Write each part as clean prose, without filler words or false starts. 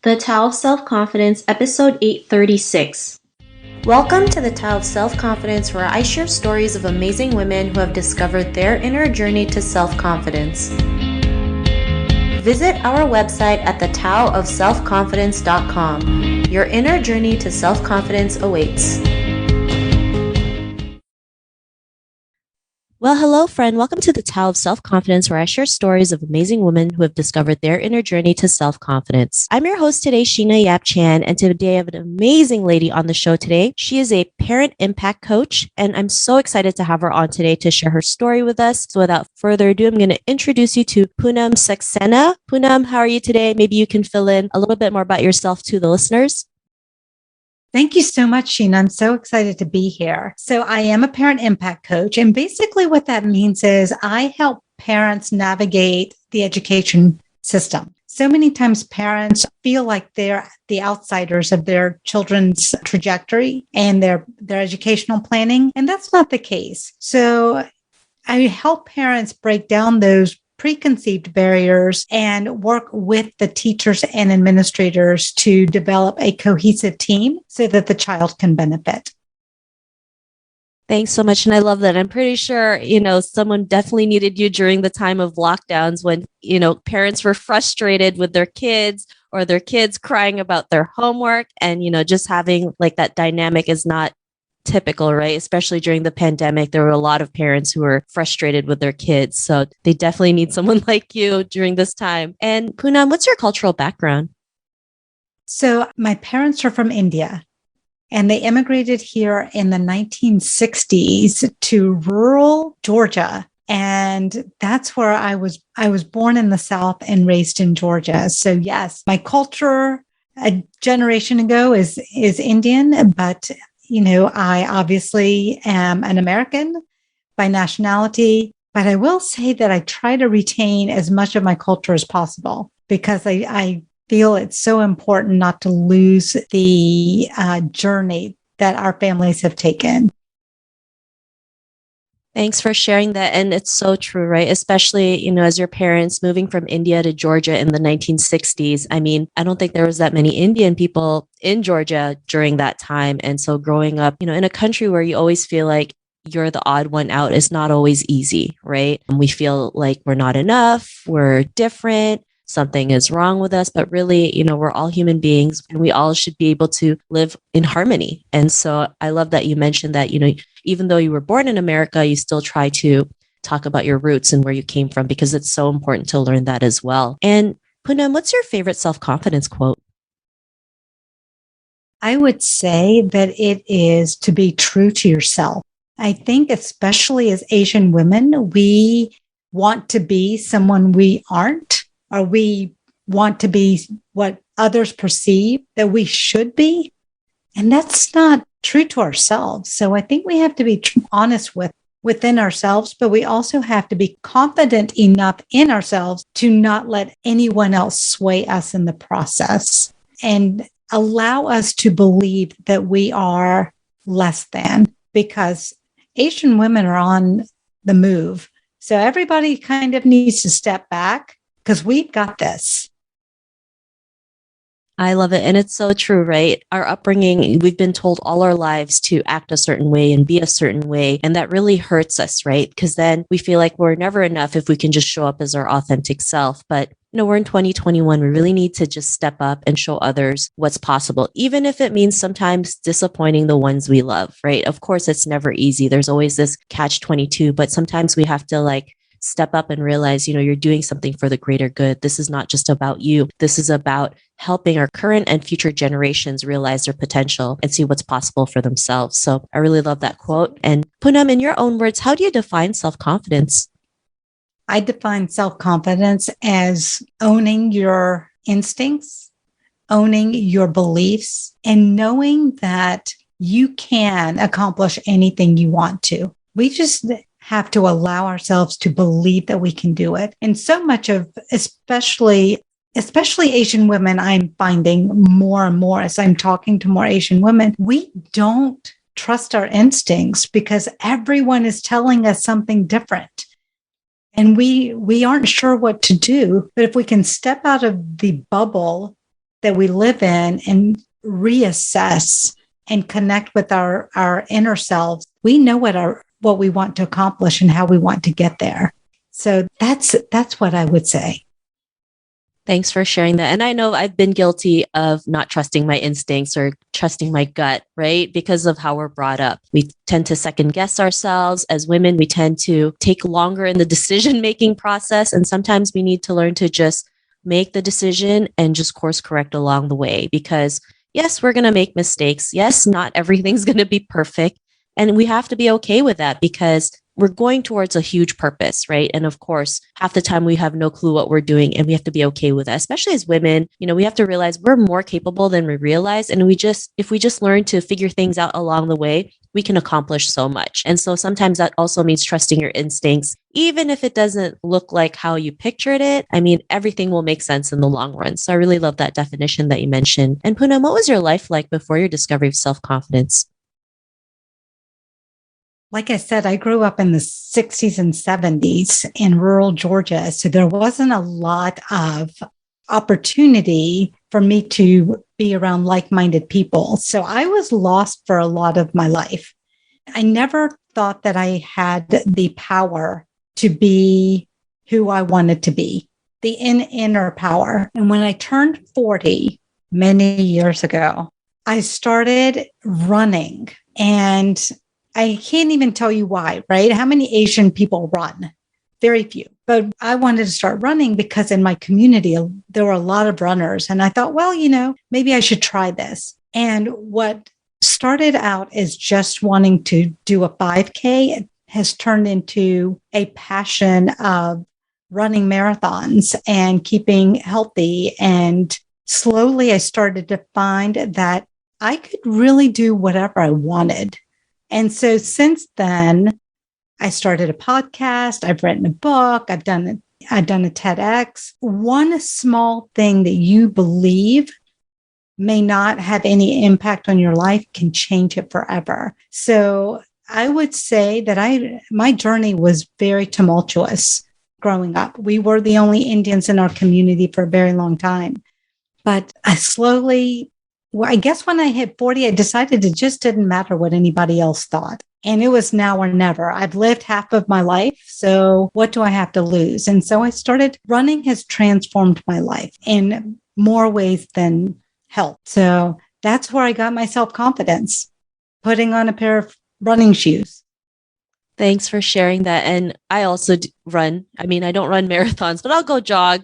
The Tao of Self-Confidence, Episode 836. Welcome to the Tao of Self-Confidence, where I share stories of amazing women who have discovered their inner journey to self-confidence. Visit our website at thetaoofselfconfidence.com. Your inner journey to self-confidence awaits. Well, hello, friend. Welcome to the Tao of Self-Confidence, where I share stories of amazing women who have discovered their inner journey to self-confidence. I'm your host today, Sheena Yap Chan, and today I have an amazing lady on the show today. She is a parent impact coach, and I'm so excited to have her on today to share her story with us. So without further ado, I'm going to introduce you to Punam Saxena. Punam, how are you today? Maybe you can fill in a little bit more about yourself to the listeners. Thank you so much, Sheena. I'm so excited to be here. So I am a parent impact coach. And basically what that means is I help parents navigate the education system. So many times parents feel like they're the outsiders of their children's trajectory and their educational planning. And that's not the case. So I help parents break down those preconceived barriers and work with the teachers and administrators to develop a cohesive team so that the child can benefit. Thanks so much. And I love that. I'm pretty sure, someone definitely needed you during the time of lockdowns when, parents were frustrated with their kids or their kids crying about their homework. And, just having like that dynamic is not typical, right? Especially during the pandemic, there were a lot of parents who were frustrated with their kids. So they definitely need someone like you during this time. And Punam, what's your cultural background? So my parents are from India, and they immigrated here in the 1960s to rural Georgia. And that's where I was born in the South and raised in Georgia. So yes, my culture a generation ago is Indian, but I obviously am an American by nationality, but I will say that I try to retain as much of my culture as possible because I feel it's so important not to lose the journey that our families have taken. Thanks for sharing that. And it's so true, right? Especially, as your parents moving from India to Georgia in the 1960s. I mean, I don't think there was that many Indian people in Georgia during that time. And so growing up, in a country where you always feel like you're the odd one out is not always easy, right? And we feel like we're not enough, we're different, something is wrong with us, but really, we're all human beings and we all should be able to live in harmony. And so I love that you mentioned that, even though you were born in America, you still try to talk about your roots and where you came from, because it's so important to learn that as well. And Punam, what's your favorite self-confidence quote? I would say that it is to be true to yourself. I think especially as Asian women, we want to be someone we aren't, or we want to be what others perceive that we should be. And that's not true to ourselves. So I think we have to be honest within ourselves, but we also have to be confident enough in ourselves to not let anyone else sway us in the process and allow us to believe that we are less than, because Asian women are on the move. So everybody kind of needs to step back because we've got this. I love it. And it's so true, right? Our upbringing, we've been told all our lives to act a certain way and be a certain way. And that really hurts us, right? Because then we feel like we're never enough if we can just show up as our authentic self. But we're in 2021. We really need to just step up and show others what's possible, even if it means sometimes disappointing the ones we love, right? Of course, it's never easy. There's always this catch-22, but sometimes we have to step up and realize, you're doing something for the greater good. This is not just about you. This is about helping our current and future generations realize their potential and see what's possible for themselves. So I really love that quote. And Punam, in your own words, how do you define self-confidence? I define self-confidence as owning your instincts, owning your beliefs, and knowing that you can accomplish anything you want to. We just have to allow ourselves to believe that we can do it. And so much of, especially Asian women, I'm finding more and more as I'm talking to more Asian women, we don't trust our instincts because everyone is telling us something different. And we aren't sure what to do. But if we can step out of the bubble that we live in and reassess and connect with our inner selves, we know what we want to accomplish and how we want to get there. So that's what I would say. Thanks for sharing that. And I know I've been guilty of not trusting my instincts or trusting my gut, right? Because of how we're brought up. We tend to second guess ourselves. As women, we tend to take longer in the decision making process. And sometimes we need to learn to just make the decision and just course correct along the way. Because yes, we're going to make mistakes. Yes, not everything's going to be perfect. And we have to be okay with that because we're going towards a huge purpose, right? And of course, half the time we have no clue what we're doing and we have to be okay with that. Especially as women, we have to realize we're more capable than we realize. And if we just learn to figure things out along the way, we can accomplish so much. And so sometimes that also means trusting your instincts, even if it doesn't look like how you pictured it. I mean, everything will make sense in the long run. So I really love that definition that you mentioned. And Punam, what was your life like before your discovery of self-confidence? Like I said, I grew up in the 60s and 70s in rural Georgia. So there wasn't a lot of opportunity for me to be around like minded people. So I was lost for a lot of my life. I never thought that I had the power to be who I wanted to be, the inner power. And when I turned 40 many years ago, I started running, and I can't even tell you why, right? How many Asian people run? Very few. But I wanted to start running because in my community, there were a lot of runners. And I thought, well, maybe I should try this. And what started out as just wanting to do a 5K has turned into a passion of running marathons and keeping healthy. And slowly I started to find that I could really do whatever I wanted. And so since then, I started a podcast. I've written a book. I've done a TEDx. One small thing that you believe may not have any impact on your life can change it forever. So I would say that my journey was very tumultuous growing up. We were the only Indians in our community for a very long time. But I guess when I hit 40, I decided it just didn't matter what anybody else thought. And it was now or never. I've lived half of my life. So what do I have to lose? And so I started running has transformed my life in more ways than health. So that's where I got my self-confidence, putting on a pair of running shoes. Thanks for sharing that. And I also run. I mean, I don't run marathons, but I'll go jog,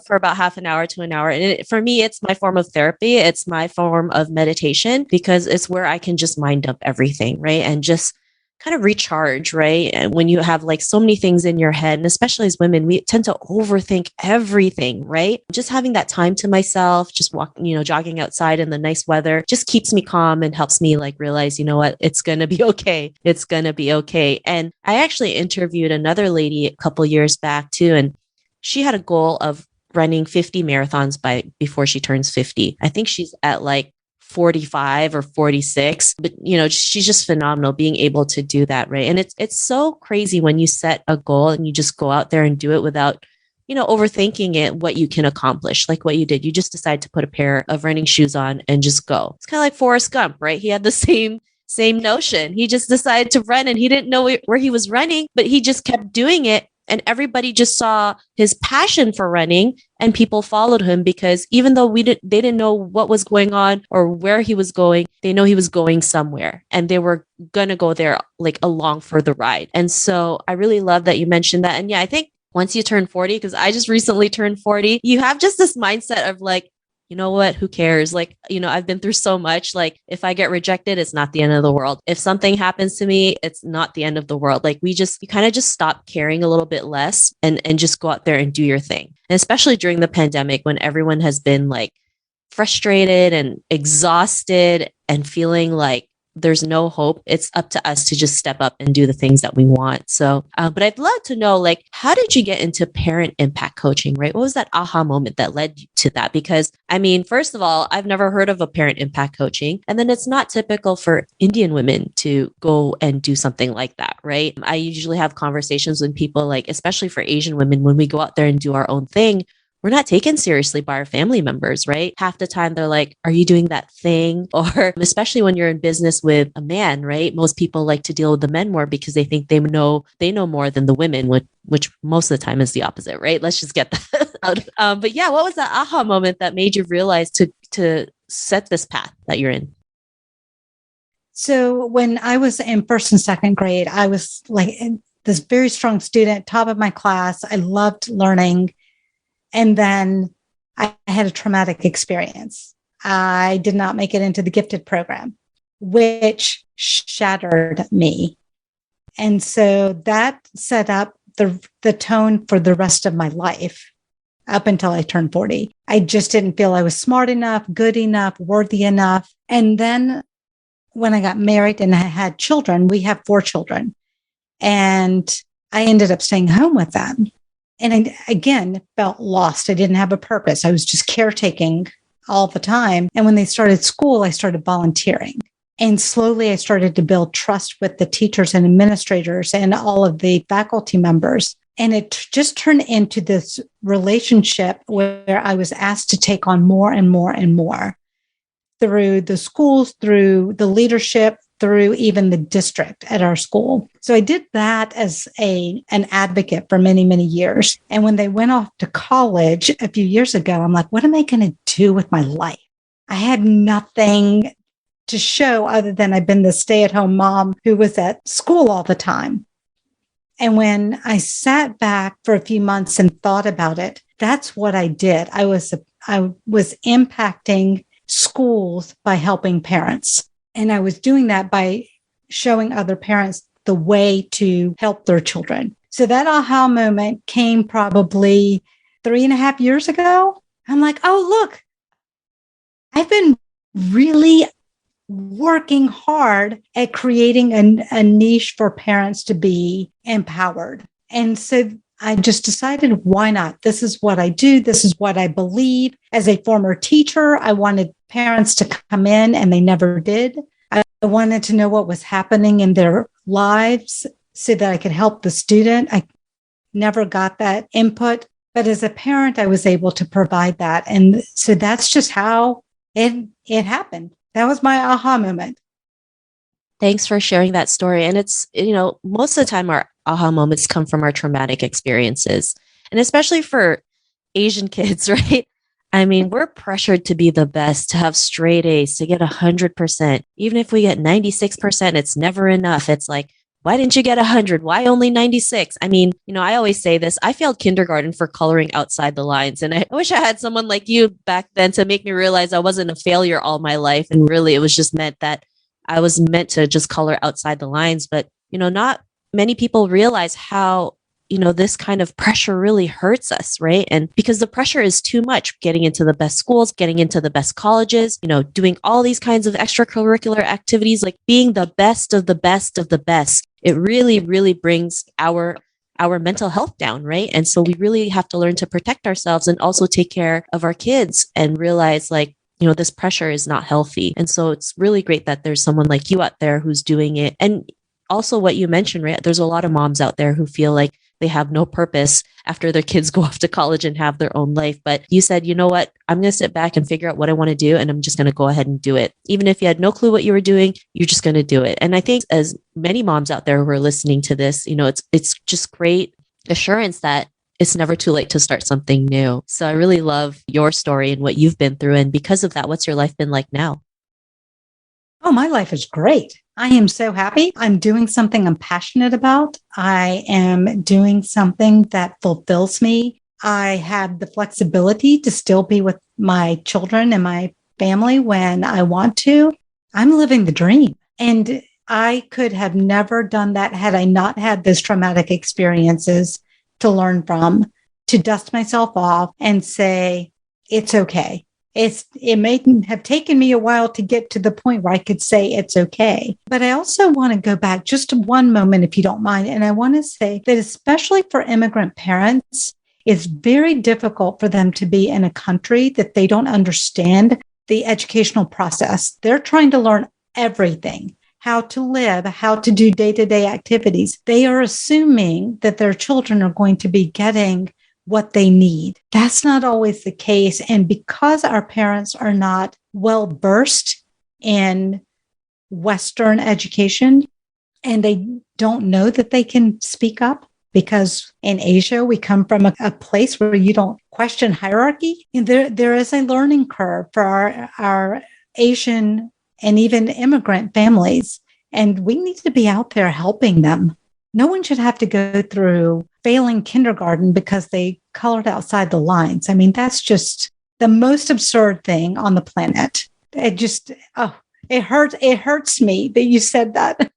for about half an hour to an hour. And for me, it's my form of therapy. It's my form of meditation because it's where I can just mind dump everything, right? And just kind of recharge, right? And when you have like so many things in your head, and especially as women, we tend to overthink everything, right? Just having that time to myself, just walking, jogging outside in the nice weather just keeps me calm and helps me like realize, you know what, it's going to be okay. It's going to be okay. And I actually interviewed another lady a couple years back too, and she had a goal of running 50 marathons before she turns 50. I think she's at like 45 or 46, but she's just phenomenal being able to do that, right? And it's so crazy when you set a goal and you just go out there and do it without overthinking it, what you can accomplish, like what you did. You just decide to put a pair of running shoes on and just go. It's kind of like Forrest Gump, right? He had the same notion. He just decided to run and he didn't know where he was running, but he just kept doing it. And everybody just saw his passion for running and people followed him because even though they didn't know what was going on or where he was going, they know he was going somewhere and they were going to go there like along for the ride. And so I really love that you mentioned that. And yeah, I think once you turn 40, because I just recently turned 40, you have just this mindset of like, you know what, who cares? Like, I've been through so much. Like if I get rejected, it's not the end of the world. If something happens to me, it's not the end of the world. Like you kind of just stop caring a little bit less and just go out there and do your thing. And especially during the pandemic when everyone has been like frustrated and exhausted and feeling like there's no hope. It's up to us to just step up and do the things that we want. So, but I'd love to know, like, how did you get into parent impact coaching, right? What was that aha moment that led you to that? Because I mean, first of all, I've never heard of a parent impact coaching. And then it's not typical for Indian women to go and do something like that, right? I usually have conversations with people like, especially for Asian women, when we go out there and do our own thing, we're not taken seriously by our family members, right? Half the time they're like, are you doing that thing? Or especially when you're in business with a man, right? Most people like to deal with the men more because they think they know more than the women, which most of the time is the opposite, right? Let's just get that out. But yeah, what was that aha moment that made you realize to set this path that you're in? So when I was in first and second grade, I was like this very strong student, top of my class. I loved learning. And then I had a traumatic experience. I did not make it into the gifted program, which shattered me. And so that set up the tone for the rest of my life up until I turned 40. I just didn't feel I was smart enough, good enough, worthy enough. And then when I got married and I had children, we have 4 children, and I ended up staying home with them. And I, again, felt lost. I didn't have a purpose. I was just caretaking all the time. And when they started school, I started volunteering. And slowly I started to build trust with the teachers and administrators and all of the faculty members. And it just turned into this relationship where I was asked to take on more and more and more through the schools, through the leadership, through even the district at our school. So I did that as an advocate for many, many years. And when they went off to college a few years ago, I'm like, what am I going to do with my life? I had nothing to show other than I've been the stay-at-home mom who was at school all the time. And when I sat back for a few months and thought about it, that's what I did. I was impacting schools by helping parents. And I was doing that by showing other parents the way to help their children. So that aha moment came probably 3.5 years ago. I'm like, oh, look, I've been really working hard at creating a niche for parents to be empowered. And so I just decided, why not? This is what I do. This is what I believe. As a former teacher, I wanted parents to come in, and they never did. I wanted to know what was happening in their lives so that I could help the student. I never got that input, but as a parent, I was able to provide that. And so that's just how it happened. That was my aha moment. Thanks for sharing that story. And it's, most of the time our aha moments come from our traumatic experiences. And especially for Asian kids, right? I mean, we're pressured to be the best, to have straight A's, to get 100%. Even if we get 96%, it's never enough. It's like, why didn't you get 100? Why only 96? I mean, I always say this. I failed kindergarten for coloring outside the lines. And I wish I had someone like you back then to make me realize I wasn't a failure all my life. And really, it was just meant that I was meant to just color outside the lines. But, not many people realize how this kind of pressure really hurts us, right? And because the pressure is too much, getting into the best schools, getting into the best colleges, doing all these kinds of extracurricular activities, like being the best of the best of the best, it really, really brings our mental health down, right? And so we really have to learn to protect ourselves and also take care of our kids and realize like, this pressure is not healthy. And so it's really great that there's someone like you out there who's doing it. And also what you mentioned, right? There's a lot of moms out there who feel like they have no purpose after their kids go off to college and have their own life. But you said, you know what? I'm going to sit back and figure out what I want to do. And I'm just going to go ahead and do it. Even if you had no clue what you were doing, you're just going to do it. And I think as many moms out there who are listening to this, it's just great assurance that it's never too late to start something new. So I really love your story and what you've been through. And because of that, what's your life been like now? Oh, my life is great. I am so happy. I'm doing something I'm passionate about. I am doing something that fulfills me. I have the flexibility to still be with my children and my family when I want to. I'm living the dream. And I could have never done that had I not had those traumatic experiences to learn from, to dust myself off and say, it's okay. It may have taken me a while to get to the point where I could say it's okay. But I also want to go back just one moment, if you don't mind. And I want to say that especially for immigrant parents, it's very difficult for them to be in a country that they don't understand the educational process. They're trying to learn everything, how to live, how to do day-to-day activities. They are assuming that their children are going to be getting what they need. That's not always the case. And because our parents are not well versed in Western education and they don't know that they can speak up, because in Asia, we come from a place where you don't question hierarchy. And there is a learning curve for our Asian and even immigrant families. And we need to be out there helping them. No one should have to go through failing kindergarten because they colored outside the lines. I mean, that's just the most absurd thing on the planet. It just, it hurts. It hurts me that you said that.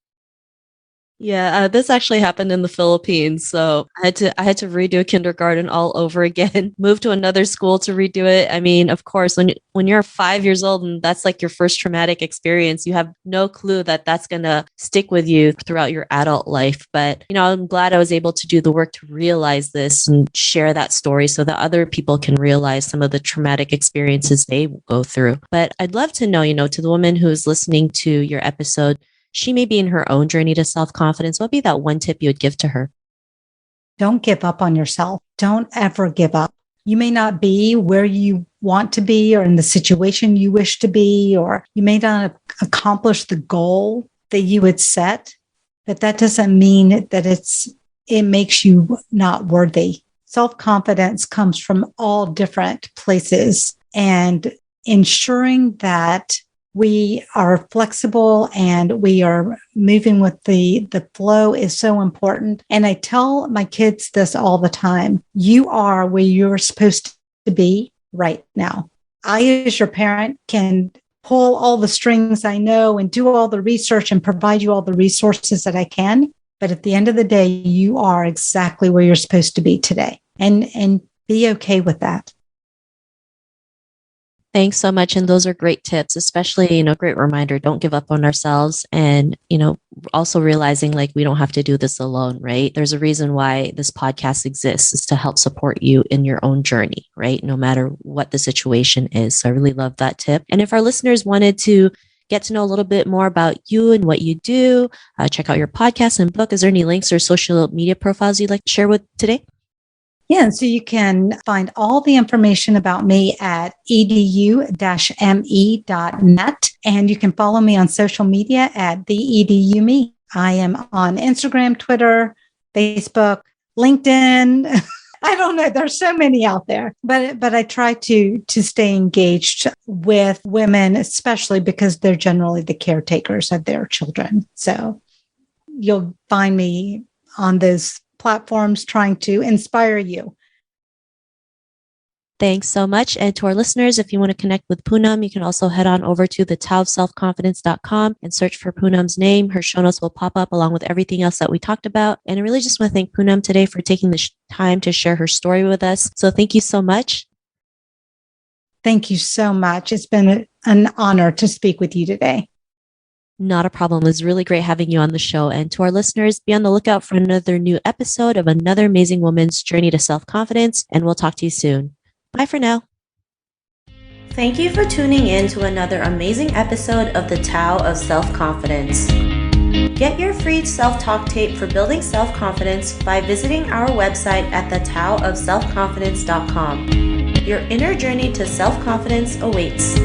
Yeah, this actually happened in the Philippines. So I had to redo kindergarten all over again, move to another school to redo it. I mean, of course, when you're 5 years old and that's like your first traumatic experience, you have no clue that that's going to stick with you throughout your adult life. But, I'm glad I was able to do the work to realize this and share that story so that other people can realize some of the traumatic experiences they go through. But I'd love to know, to the woman who's listening to your episode, she may be in her own journey to self-confidence. What would be that one tip you would give to her? Don't give up on yourself. Don't ever give up. You may not be where you want to be or in the situation you wish to be, or you may not accomplish the goal that you had set, but that doesn't mean that it makes you not worthy. Self-confidence comes from all different places, and ensuring that we are flexible and we are moving with the flow is so important. And I tell my kids this all the time. You are where you're supposed to be right now. I, as your parent, can pull all the strings I know and do all the research and provide you all the resources that I can. But at the end of the day, you are exactly where you're supposed to be today. And be okay with that. Thanks so much. And those are great tips, especially, great reminder. Don't give up on ourselves. And, also realizing like we don't have to do this alone, right? There's a reason why this podcast exists, is to help support you in your own journey, right? No matter what the situation is. So I really love that tip. And if our listeners wanted to get to know a little bit more about you and what you do, check out your podcast and book, is there any links or social media profiles you'd like to share with today? Yeah, and so you can find all the information about me at edu-me.net, and you can follow me on social media at the EduMe. I am on Instagram, Twitter, Facebook, LinkedIn. I don't know. There's so many out there, but I try to stay engaged with women, especially because they're generally the caretakers of their children. So you'll find me on those platforms trying to inspire you. Thanks so much. And to our listeners, if you want to connect with Punam, you can also head on over to thetaoofselfconfidence.com and search for Punam's name. Her show notes will pop up along with everything else that we talked about. And I really just want to thank Punam today for taking the time to share her story with us. So thank you so much. Thank you so much. It's been an honor to speak with you today. Not a problem. It was really great having you on the show. And to our listeners, be on the lookout for another new episode of another amazing woman's journey to self-confidence. And we'll talk to you soon. Bye for now. Thank you for tuning in to another amazing episode of the Tao of Self-Confidence. Get your free self-talk tape for building self-confidence by visiting our website at thetaoofselfconfidence.com. Your inner journey to self-confidence awaits.